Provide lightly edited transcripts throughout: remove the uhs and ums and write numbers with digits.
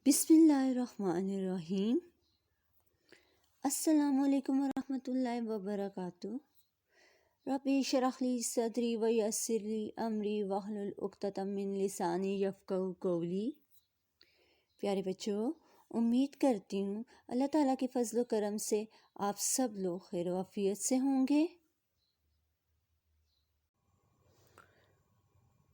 بسم اللہ الرحمن الرحیم۔ السلام علیکم ورحمۃ اللہ وبرکاتہ۔ رب اشرح لی صدری ویسر لی امری واحلل عقدۃ من لسانی یفقہوا قولی۔ پیارے بچوں، امید کرتی ہوں اللہ تعالیٰ کے فضل و کرم سے آپ سب لوگ خیر و عافیت سے ہوں گے۔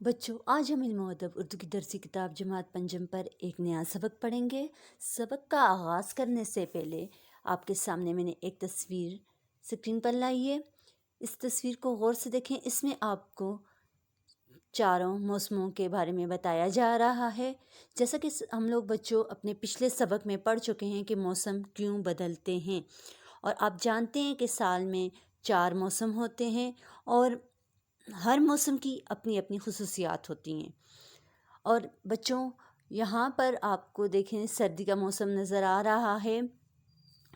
بچوں، آج ہم علم و ادب اردو کی درسی کتاب جماعت پنجم پر ایک نیا سبق پڑھیں گے۔ سبق کا آغاز کرنے سے پہلے آپ کے سامنے میں نے ایک تصویر سکرین پر لائی ہے۔ اس تصویر کو غور سے دیکھیں۔ اس میں آپ کو چاروں موسموں کے بارے میں بتایا جا رہا ہے۔ جیسا کہ ہم لوگ بچوں اپنے پچھلے سبق میں پڑھ چکے ہیں کہ موسم کیوں بدلتے ہیں، اور آپ جانتے ہیں کہ سال میں 4 موسم ہوتے ہیں اور ہر موسم کی اپنی اپنی خصوصیات ہوتی ہیں۔ اور بچوں، یہاں پر آپ کو دیکھیں سردی کا موسم نظر آ رہا ہے۔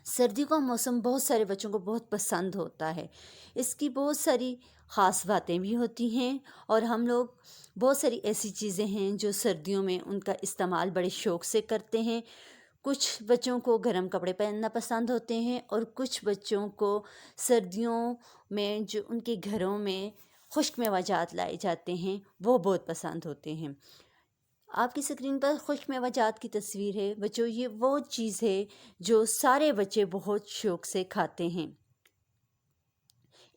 سردی کا موسم بہت سارے بچوں کو بہت پسند ہوتا ہے۔ اس کی بہت ساری خاص باتیں بھی ہوتی ہیں، اور ہم لوگ بہت ساری ایسی چیزیں ہیں جو سردیوں میں ان کا استعمال بڑے شوق سے کرتے ہیں۔ کچھ بچوں کو گرم کپڑے پہننا پسند ہوتے ہیں، اور کچھ بچوں کو سردیوں میں جو ان کے گھروں میں خشک میوہ جات لائے جاتے ہیں وہ بہت پسند ہوتے ہیں۔ آپ کی سکرین پر خشک میوہ جات کی تصویر ہے۔ بچوں، یہ وہ چیز ہے جو سارے بچے بہت شوق سے کھاتے ہیں۔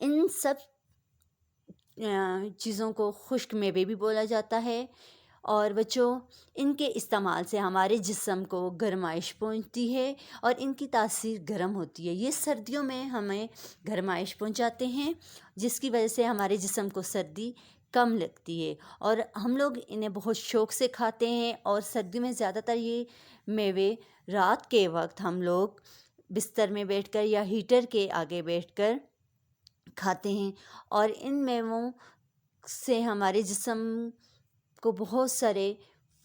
ان سب چیزوں کو خشک میوے بھی بولا جاتا ہے، اور بچوں ان کے استعمال سے ہمارے جسم کو گرمائش پہنچتی ہے اور ان کی تاثیر گرم ہوتی ہے۔ یہ سردیوں میں ہمیں گرمائش پہنچاتے ہیں، جس کی وجہ سے ہمارے جسم کو سردی کم لگتی ہے، اور ہم لوگ انہیں بہت شوق سے کھاتے ہیں۔ اور سردیوں میں زیادہ تر یہ میوے رات کے وقت ہم لوگ بستر میں بیٹھ کر یا ہیٹر کے آگے بیٹھ کر کھاتے ہیں، اور ان میووں سے ہمارے جسم کو بہت سارے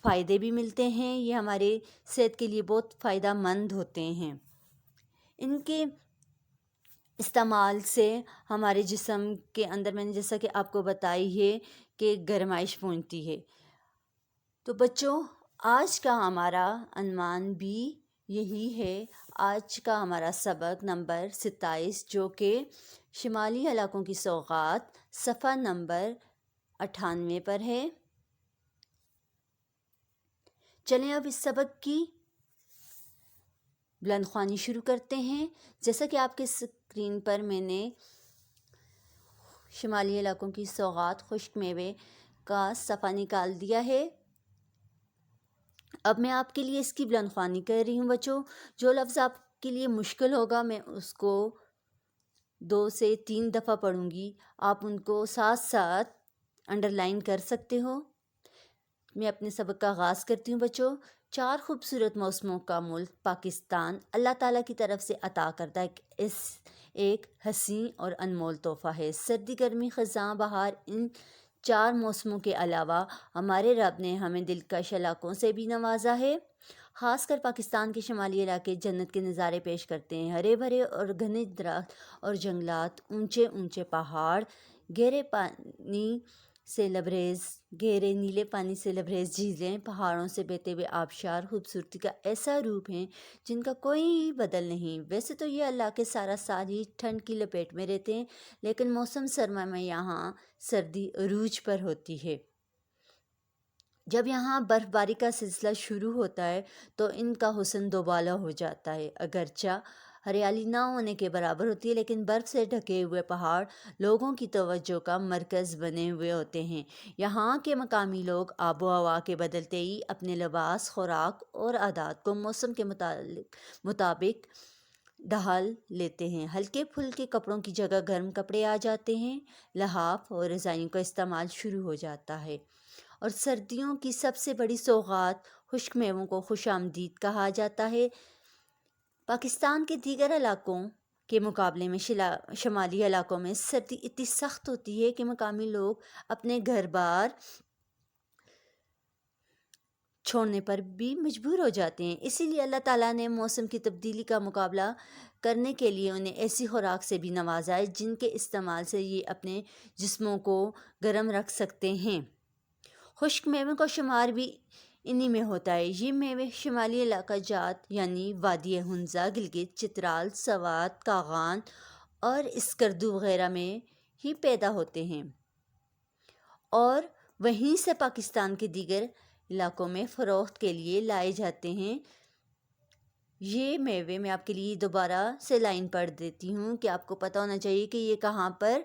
فائدے بھی ملتے ہیں۔ یہ ہمارے صحت کے لیے بہت فائدہ مند ہوتے ہیں۔ ان کے استعمال سے ہمارے جسم کے اندر، میں نے جیسا کہ آپ کو بتائی ہے کہ گرمائش پہنچتی ہے۔ تو بچوں، آج کا ہمارا عنوان بھی یہی ہے۔ آج کا ہمارا سبق نمبر 27، جو کہ شمالی علاقوں کی سوغات، صفحہ نمبر 98 پر ہے۔ چلیں اب اس سبق کی بلند خوانی شروع کرتے ہیں۔ جیسا کہ آپ کے اسکرین پر میں نے شمالی علاقوں کی سوغات خشک میوے کا صفحہ نکال دیا ہے۔ اب میں آپ کے لیے اس کی بلند خوانی کر رہی ہوں۔ بچوں، جو لفظ آپ کے لیے مشکل ہوگا میں اس کو 2 سے 3 دفعہ پڑھوں گی، آپ ان کو ساتھ ساتھ انڈر لائن کر سکتے ہو۔ میں اپنے سبق کا آغاز کرتی ہوں۔ بچوں، 4 خوبصورت موسموں کا ملک پاکستان اللہ تعالیٰ کی طرف سے عطا کردہ ایک حسین اور انمول تحفہ ہے۔ سردی، گرمی، خزاں، بہار، ان 4 موسموں کے علاوہ ہمارے رب نے ہمیں دلکش علاقوں سے بھی نوازا ہے۔ خاص کر پاکستان کے شمالی علاقے جنت کے نظارے پیش کرتے ہیں۔ ہرے بھرے اور گھنے درخت اور جنگلات، اونچے اونچے پہاڑ، گہرے نیلے پانی سے لبریز جھیلیں، پہاڑوں سے بہتے ہوئے آبشار خوبصورتی کا ایسا روپ ہیں جن کا کوئی بدل نہیں۔ ویسے تو یہ علاقے سارا سال ہی ٹھنڈ کی لپیٹ میں رہتے ہیں، لیکن موسم سرما میں یہاں سردی عروج پر ہوتی ہے۔ جب یہاں برف باری کا سلسلہ شروع ہوتا ہے تو ان کا حسن دوبالا ہو جاتا ہے۔ اگرچہ ہریالی نہ ہونے کے برابر ہوتی ہے، لیکن برف سے ڈھکے ہوئے پہاڑ لوگوں کی توجہ کا مرکز بنے ہوئے ہوتے ہیں۔ یہاں کے مقامی لوگ آب و ہوا کے بدلتے ہی اپنے لباس، خوراک اور عادات کو موسم کے مطابق ڈھال لیتے ہیں۔ ہلکے پھلکے کپڑوں کی جگہ گرم کپڑے آ جاتے ہیں، لحاف اور رضائیوں کا استعمال شروع ہو جاتا ہے، اور سردیوں کی سب سے بڑی سوغات خشک میووں کو خوش آمدید کہا جاتا ہے۔ پاکستان کے دیگر علاقوں کے مقابلے میں شمالی علاقوں میں سردی اتنی سخت ہوتی ہے کہ مقامی لوگ اپنے گھر بار چھوڑنے پر بھی مجبور ہو جاتے ہیں۔ اسی لیے اللہ تعالیٰ نے موسم کی تبدیلی کا مقابلہ کرنے کے لیے انہیں ایسی خوراک سے بھی نوازا ہے جن کے استعمال سے یہ اپنے جسموں کو گرم رکھ سکتے ہیں۔ خشک میووں کا شمار بھی انہی میں ہوتا ہے۔ یہ میوے شمالی علاقہ جات یعنی وادی ہنزا، گلگت، چترال، سوات، کاغان اور اسکردو وغیرہ میں ہی پیدا ہوتے ہیں اور وہیں سے پاکستان کے دیگر علاقوں میں فروخت کے لیے لائے جاتے ہیں۔ یہ میوے میں آپ کے لیے دوبارہ سے لائن پڑھ دیتی ہوں کہ آپ کو پتہ ہونا چاہیے کہ یہ کہاں پر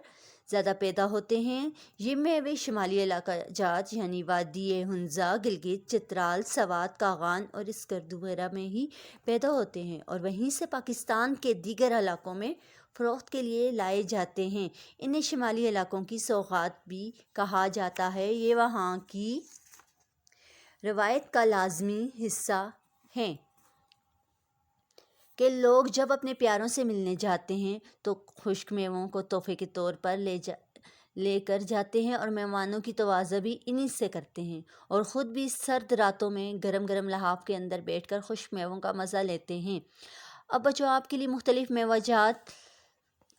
زیادہ پیدا ہوتے ہیں۔ یہ میوے شمالی علاقہ جات یعنی وادی ہنزا، گلگت، چترال، سوات، کاغان اور اسکردو وغیرہ میں ہی پیدا ہوتے ہیں اور وہیں سے پاکستان کے دیگر علاقوں میں فروخت کے لیے لائے جاتے ہیں۔ انہیں شمالی علاقوں کی سوغات بھی کہا جاتا ہے۔ یہ وہاں کی روایت کا لازمی حصہ ہیں کہ لوگ جب اپنے پیاروں سے ملنے جاتے ہیں تو خشک میووں کو تحفے کے طور پر لے کر جاتے ہیں اور مہمانوں کی توازہ بھی انہی سے کرتے ہیں اور خود بھی سرد راتوں میں گرم گرم لحاف کے اندر بیٹھ کر خشک میووں کا مزہ لیتے ہیں۔ اب بچوں، آپ کے لیے مختلف میوہ جات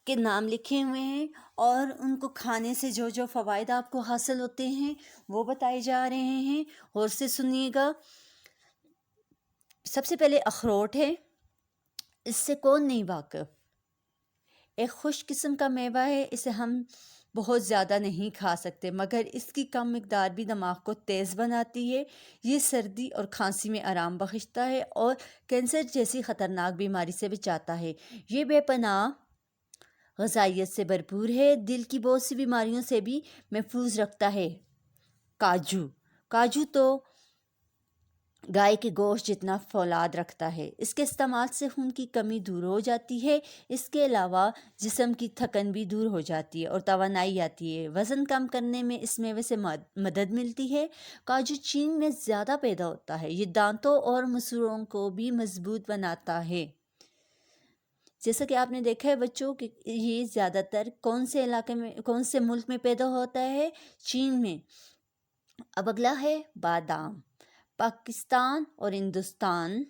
کے نام لکھے ہوئے ہیں اور ان کو کھانے سے جو جو فوائد آپ کو حاصل ہوتے ہیں وہ بتائے جا رہے ہیں، غور سے سنیے گا۔ سب سے پہلے اخروٹ ہے۔ اس سے کون نہیں واقف؟ ایک خشک قسم کا میوہ ہے، اسے ہم بہت زیادہ نہیں کھا سکتے مگر اس کی کم مقدار بھی دماغ کو تیز بناتی ہے۔ یہ سردی اور کھانسی میں آرام بخشتا ہے اور کینسر جیسی خطرناک بیماری سے بچاتا ہے۔ یہ بے پناہ غذائیت سے بھرپور ہے، دل کی بہت سی بیماریوں سے بھی محفوظ رکھتا ہے۔ کاجو تو گائے کے گوشت جتنا فولاد رکھتا ہے۔ اس کے استعمال سے خون کی کمی دور ہو جاتی ہے۔ اس کے علاوہ جسم کی تھکن بھی دور ہو جاتی ہے اور توانائی آتی ہے۔ وزن کم کرنے میں اس میوے سے مدد ملتی ہے۔ کاجو چین میں زیادہ پیدا ہوتا ہے۔ یہ دانتوں اور مسوڑوں کو بھی مضبوط بناتا ہے۔ جیسا کہ آپ نے دیکھا ہے بچوں کہ یہ زیادہ تر کون سے علاقے میں، کون سے ملک میں پیدا ہوتا ہے؟ چین میں۔ اب اگلا ہے بادام۔ پاکستان اور ہندوستان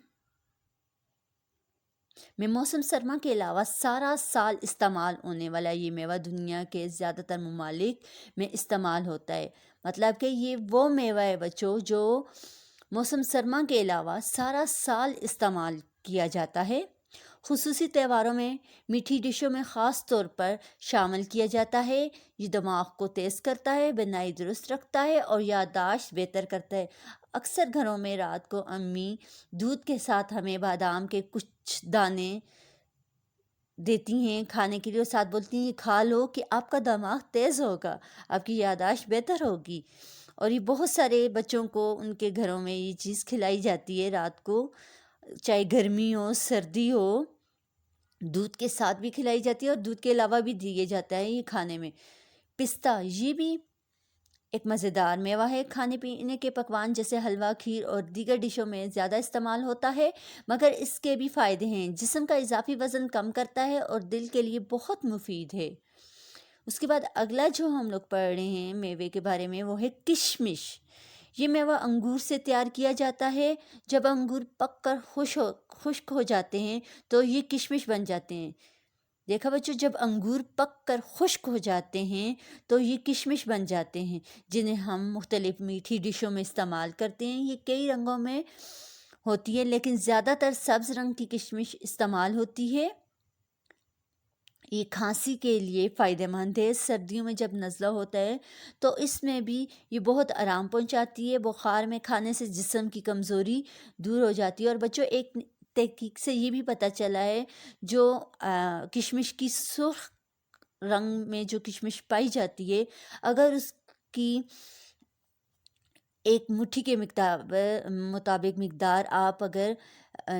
میں موسم سرما کے علاوہ سارا سال استعمال ہونے والا یہ میوہ دنیا کے زیادہ تر ممالک میں استعمال ہوتا ہے۔ مطلب کہ یہ وہ میوہ ہے بچوں جو موسم سرما کے علاوہ سارا سال استعمال کیا جاتا ہے۔ خصوصی تہواروں میں میٹھی ڈشوں میں خاص طور پر شامل کیا جاتا ہے۔ یہ دماغ کو تیز کرتا ہے، بینائی درست رکھتا ہے اور یادداشت بہتر کرتا ہے۔ اکثر گھروں میں رات کو امی دودھ کے ساتھ ہمیں بادام کے کچھ دانے دیتی ہیں کھانے کے لیے اور ساتھ بولتی ہیں یہ کھا لو کہ آپ کا دماغ تیز ہوگا، آپ کی یادداشت بہتر ہوگی۔ اور یہ بہت سارے بچوں کو ان کے گھروں میں یہ چیز کھلائی جاتی ہے رات کو، چاہے گرمی ہو سردی ہو، دودھ کے ساتھ بھی کھلائی جاتی ہے اور دودھ کے علاوہ بھی دیے جاتا ہے یہ کھانے میں۔ پستہ، یہ بھی ایک مزیدار میوہ ہے۔ کھانے پینے کے پکوان جیسے حلوہ، کھیر اور دیگر ڈشوں میں زیادہ استعمال ہوتا ہے مگر اس کے بھی فائدے ہیں۔ جسم کا اضافی وزن کم کرتا ہے اور دل کے لیے بہت مفید ہے۔ اس کے بعد اگلا جو ہم لوگ پڑھ رہے ہیں میوے کے بارے میں وہ ہے کشمش۔ یہ میوہ انگور سے تیار کیا جاتا ہے۔ جب انگور پک کر خشک ہو جاتے ہیں تو یہ کشمش بن جاتے ہیں۔ دیکھا بچوں، جب انگور پک کر خشک ہو جاتے ہیں تو یہ کشمش بن جاتے ہیں جنہیں ہم مختلف میٹھی ڈشوں میں استعمال کرتے ہیں۔ یہ کئی رنگوں میں ہوتی ہے لیکن زیادہ تر سبز رنگ کی کشمش استعمال ہوتی ہے۔ یہ کھانسی کے لیے فائدہ مند ہے۔ سردیوں میں جب نزلہ ہوتا ہے تو اس میں بھی یہ بہت آرام پہنچاتی ہے۔ بخار میں کھانے سے جسم کی کمزوری دور ہو جاتی ہے۔ اور بچوں، ایک تحقیق سے یہ بھی پتہ چلا ہے جو کشمش کی سرخ رنگ میں جو کشمش پائی جاتی ہے، اگر اس کی ایک مٹھی کے مطابق مقدار آپ اگر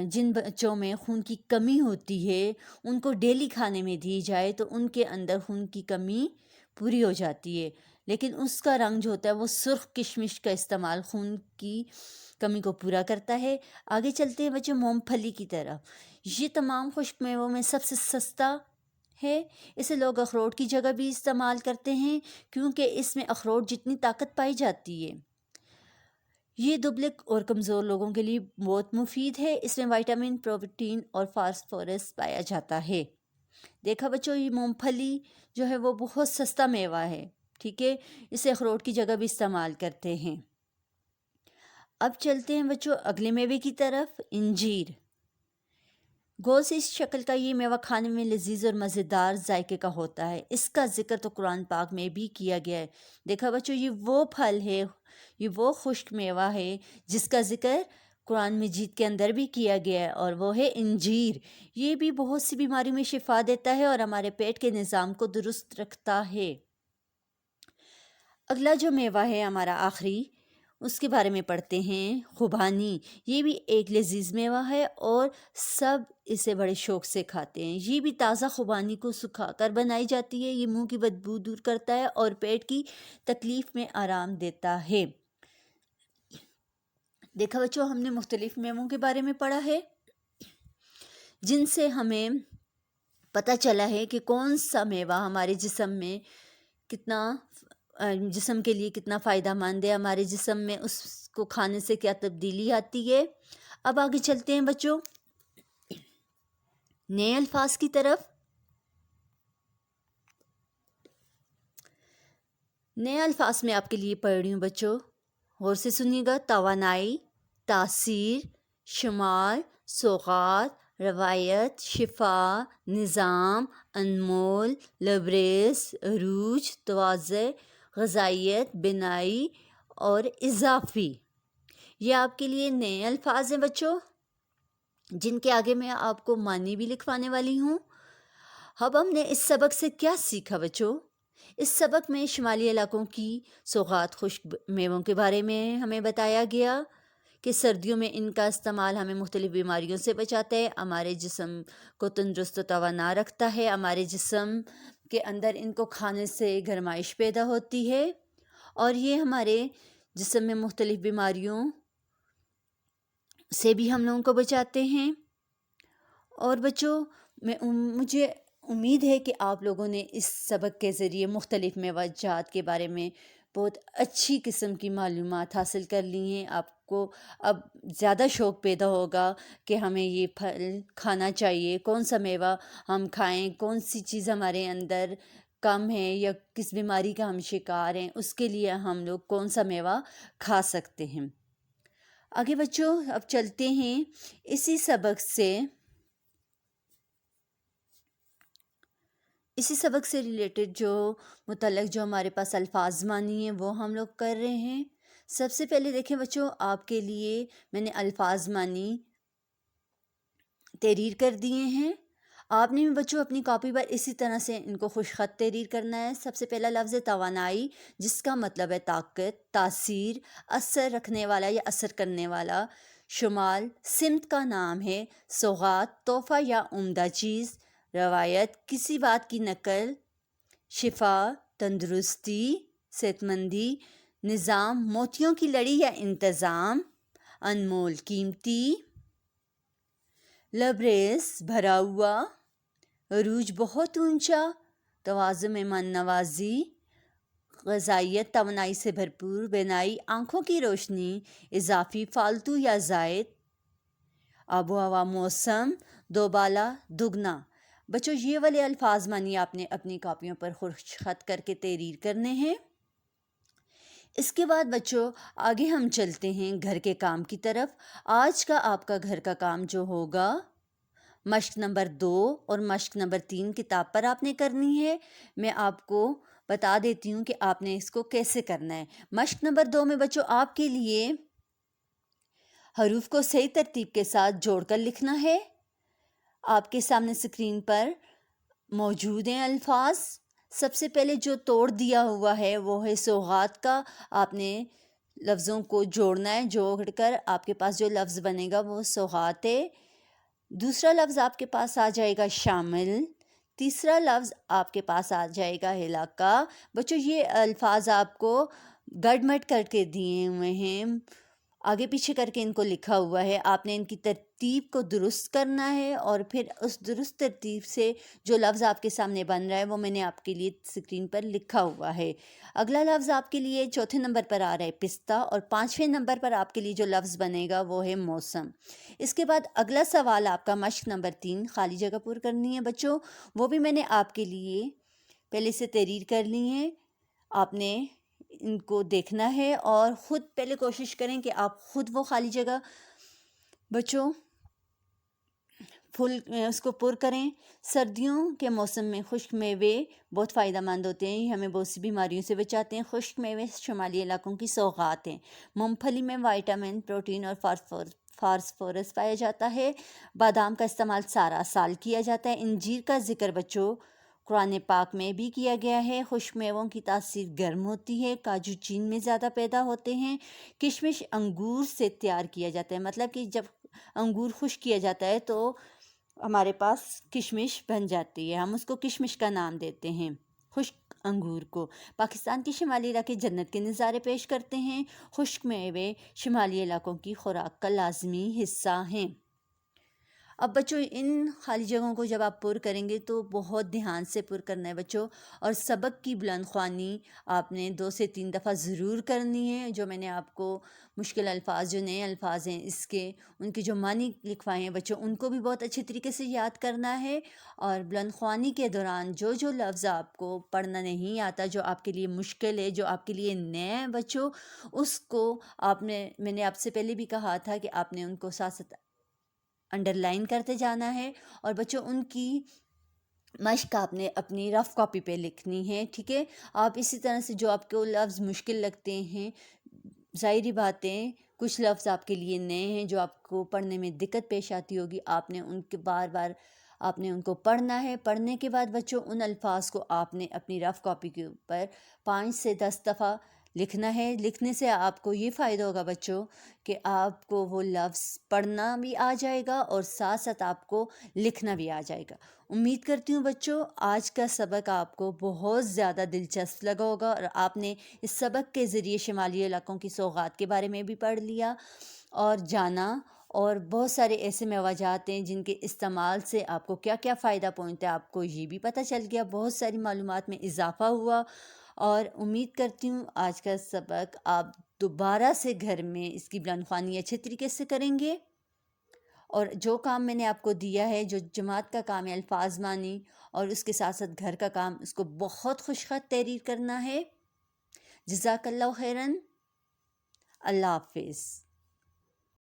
جن بچوں میں خون کی کمی ہوتی ہے ان کو ڈیلی کھانے میں دی جائے تو ان کے اندر خون کی کمی پوری ہو جاتی ہے۔ لیکن اس کا رنگ جو ہوتا ہے وہ سرخ کشمش کا استعمال خون کی کمی کو پورا کرتا ہے۔ آگے چلتے ہیں بچوں مونگ پھلی کی طرف۔ یہ تمام خشک میووں میں سب سے سستا ہے۔ اسے لوگ اخروٹ کی جگہ بھی استعمال کرتے ہیں کیونکہ اس میں اخروٹ جتنی طاقت پائی جاتی ہے۔ یہ دبلے اور کمزور لوگوں کے لیے بہت مفید ہے۔ اس میں وٹامن، پروٹین اور فاسفورس پایا جاتا ہے۔ دیکھا بچوں، یہ مونگ پھلی جو ہے وہ بہت سستا میوہ ہے، ٹھیک ہے، اسے اخروٹ کی جگہ بھی استعمال کرتے ہیں۔ اب چلتے ہیں بچوں اگلے میوے کی طرف، انجیر۔ گول سی شکل کا یہ میوہ کھانے میں لذیذ اور مزیدار ذائقے کا ہوتا ہے۔ اس کا ذکر تو قرآن پاک میں بھی کیا گیا ہے۔ دیکھا بچوں، یہ وہ پھل ہے، یہ وہ خشک میوہ ہے جس کا ذکر قرآن مجید کے اندر بھی کیا گیا ہے، اور وہ ہے انجیر۔ یہ بھی بہت سی بیماریوں میں شفا دیتا ہے اور ہمارے پیٹ کے نظام کو درست رکھتا ہے۔ اگلا جو میوہ ہے ہمارا آخری، اس کے بارے میں پڑھتے ہیں، خوبانی۔ یہ بھی ایک لذیذ میوہ ہے اور سب اسے بڑے شوق سے کھاتے ہیں۔ یہ بھی تازہ خوبانی کو سکھا کر بنائی جاتی ہے۔ یہ منہ کی بدبو دور کرتا ہے اور پیٹ کی تکلیف میں آرام دیتا ہے۔ دیکھا بچوں، ہم نے مختلف میووں کے بارے میں پڑھا ہے جن سے ہمیں پتہ چلا ہے کہ کون سا میوہ ہمارے جسم کے لیے کتنا فائدہ مند ہے، ہمارے جسم میں اس کو کھانے سے کیا تبدیلی آتی ہے۔ اب آگے چلتے ہیں بچوں نئے الفاظ کی طرف۔ نئے الفاظ میں آپ کے لیے پڑھ رہی ہوں بچوں، غور سے سنیے گا۔ توانائی، تاثیر، شمال، سوغات، روایت، شفا، نظام، انمول، لبریز، عروج، تواضع، غذائیت، بنائی اور اضافی۔ یہ آپ کے لیے نئے الفاظ ہیں بچوں، جن کے آگے میں آپ کو معنی بھی لکھوانے والی ہوں۔ اب ہم نے اس سبق سے کیا سیکھا بچوں؟ اس سبق میں شمالی علاقوں کی سوغات خشک میووں کے بارے میں ہمیں بتایا گیا کہ سردیوں میں ان کا استعمال ہمیں مختلف بیماریوں سے بچاتا ہے، ہمارے جسم کو تندرست و توانا رکھتا ہے، ہمارے جسم کے اندر ان کو کھانے سے گرمائش پیدا ہوتی ہے، اور یہ ہمارے جسم میں مختلف بیماریوں سے بھی ہم لوگوں کو بچاتے ہیں۔ اور بچوں، مجھے امید ہے کہ آپ لوگوں نے اس سبق کے ذریعے مختلف میوہ جات کے بارے میں بہت اچھی قسم کی معلومات حاصل کر لی ہیں۔ آپ کو اب زیادہ شوق پیدا ہوگا کہ ہمیں یہ پھل کھانا چاہیے، کون سا میوہ ہم کھائیں، کون سی چیز ہمارے اندر کم ہے یا کس بیماری کا ہم شکار ہیں، اس کے لیے ہم لوگ کون سا میوہ کھا سکتے ہیں۔ آگے بچوں اب چلتے ہیں اسی سبق سے ریلیٹڈ جو متعلق جو ہمارے پاس الفاظ معنی ہیں وہ ہم لوگ کر رہے ہیں۔ سب سے پہلے دیکھیں بچوں، آپ کے لیے میں نے الفاظ معنی تحریر کر دیے ہیں۔ آپ نے بھی بچوں اپنی کاپی پر اسی طرح سے ان کو خوش خط تحریر کرنا ہے۔ سب سے پہلا لفظ ہے توانائی، جس کا مطلب ہے طاقت، تاثیر، اثر رکھنے والا یا اثر کرنے والا۔ شمال سمت کا نام ہے۔ سوغات تحفہ یا عمدہ چیز۔ روایت کسی بات کی نقل۔ شفا تندرستی، صحت مندی۔ نظام موتیوں کی لڑی یا انتظام۔ انمول قیمتی۔ لبریز بھرا ہوا۔ عروج بہت اونچا۔ تواضع مہمان نوازی۔ غذائیت توانائی سے بھرپور۔ بینائی آنکھوں کی روشنی۔ اضافی فالتو یا زائد۔ آب و ہوا موسم۔ دوبالا دگنا۔ بچوں یہ والے الفاظ معنی آپ نے اپنی کاپیوں پر خوش خط کر کے تحریر کرنے ہیں۔ اس کے بعد بچوں آگے ہم چلتے ہیں گھر کے کام کی طرف۔ آج کا آپ کا گھر کا کام جو ہوگا، مشق نمبر 2 اور مشق نمبر 3 کتاب پر آپ نے کرنی ہے۔ میں آپ کو بتا دیتی ہوں کہ آپ نے اس کو کیسے کرنا ہے۔ مشق نمبر 2 میں بچوں آپ کے لیے حروف کو صحیح ترتیب کے ساتھ جوڑ کر لکھنا ہے۔ آپ کے سامنے اسکرین پر موجود ہیں الفاظ۔ سب سے پہلے جو توڑ دیا ہوا ہے وہ ہے سوغات کا۔ آپ نے لفظوں کو جوڑنا ہے، جوڑ کر آپ کے پاس جو لفظ بنے گا وہ سوغات ہے۔ دوسرا لفظ آپ کے پاس آ جائے گا شامل۔ تیسرا لفظ آپ کے پاس آ جائے گا علاقہ۔ بچوں یہ الفاظ آپ کو گڑ مٹ کر کے دیے ہوئے ہیں، آگے پیچھے کر کے ان کو لکھا ہوا ہے۔ آپ نے ان کی ترتیب کو درست کرنا ہے اور پھر اس درست ترتیب سے جو لفظ آپ کے سامنے بن رہا ہے وہ میں نے آپ کے لیے اسکرین پر لکھا ہوا ہے۔ اگلا لفظ آپ کے لیے چوتھے نمبر پر آ رہا ہے پستہ، اور 5ویں نمبر پر آپ کے لیے جو لفظ بنے گا وہ ہے موسم۔ اس کے بعد اگلا سوال آپ کا مشق نمبر 3 خالی جگہ پر کرنی ہے بچوں، وہ بھی میں نے آپ کے لیے پہلے سے تحریر کر لی ہیں۔ آپ نے ان کو دیکھنا ہے اور خود پہلے کوشش کریں کہ آپ خود وہ خالی جگہ بچوں اس کو پر کریں۔ سردیوں کے موسم میں خشک میوے بہت فائدہ مند ہوتے ہیں، یہ ہمیں بہت سی بیماریوں سے بچاتے ہیں۔ خشک میوے شمالی علاقوں کی سوغات ہیں۔ مونگ پھلی میں وائٹامن، پروٹین اور فاسفورس پایا جاتا ہے۔ بادام کا استعمال سارا سال کیا جاتا ہے۔ انجیر کا ذکر بچوں قرآن پاک میں بھی کیا گیا ہے۔ خشک میووں کی تاثیر گرم ہوتی ہے۔ کاجو چین میں زیادہ پیدا ہوتے ہیں۔ کشمش انگور سے تیار کیا جاتا ہے، مطلب کہ جب انگور خشک کیا جاتا ہے تو ہمارے پاس کشمش بن جاتی ہے، ہم اس کو کشمش کا نام دیتے ہیں خشک انگور کو۔ پاکستان کے شمالی علاقے جنت کے نظارے پیش کرتے ہیں۔ خشک میوے شمالی علاقوں کی خوراک کا لازمی حصہ ہیں۔ اب بچوں ان خالی جگہوں کو جب آپ پر کریں گے تو بہت دھیان سے پر کرنا ہے بچوں، اور سبق کی بلند خوانی آپ نے 2 سے 3 دفعہ ضرور کرنی ہے۔ جو میں نے آپ کو مشکل الفاظ، جو نئے الفاظ ہیں اس کے، ان کے جو معنی لکھوائے ہیں بچوں، ان کو بھی بہت اچھی طریقے سے یاد کرنا ہے۔ اور بلند خوانی کے دوران جو لفظ آپ کو پڑھنا نہیں آتا، جو آپ کے لیے مشکل ہے، جو آپ کے لیے نئے ہیں بچوں، اس کو میں نے آپ سے پہلے بھی کہا تھا کہ آپ نے ان کو ساتھ ساتھ انڈر لائن کرتے جانا ہے، اور بچوں ان کی مشق آپ نے اپنی رف کاپی پہ لکھنی ہے، ٹھیک ہے۔ آپ اسی طرح سے جو آپ کو لفظ مشکل لگتے ہیں، ظاہری باتیں کچھ لفظ آپ کے لیے نئے ہیں جو آپ کو پڑھنے میں دقت پیش آتی ہوگی، آپ نے ان کے بار بار آپ نے ان کو پڑھنا ہے۔ پڑھنے کے بعد بچوں ان الفاظ کو آپ نے اپنی رف کاپی کے اوپر 5 سے 10 دفعہ لکھنا ہے۔ لکھنے سے آپ کو یہ فائدہ ہوگا بچوں کہ آپ کو وہ لفظ پڑھنا بھی آ جائے گا اور ساتھ ساتھ آپ کو لکھنا بھی آ جائے گا۔ امید کرتی ہوں بچوں آج کا سبق آپ کو بہت زیادہ دلچسپ لگا ہوگا، اور آپ نے اس سبق کے ذریعے شمالی علاقوں کی سوغات کے بارے میں بھی پڑھ لیا اور جانا، اور بہت سارے ایسے مواجہات ہیں جن کے استعمال سے آپ کو کیا کیا فائدہ پہنچتا ہے آپ کو یہ بھی پتہ چل گیا، بہت ساری معلومات میں اضافہ ہوا۔ اور امید کرتی ہوں آج کا سبق آپ دوبارہ سے گھر میں اس کی بلند خوانی اچھے طریقے سے کریں گے، اور جو کام میں نے آپ کو دیا ہے، جو جماعت کا کام ہے الفاظ مانی، اور اس کے ساتھ ساتھ گھر کا کام، اس کو بہت خوش خط تحریر کرنا ہے۔ جزاک اللہ خیراً۔ اللہ حافظ۔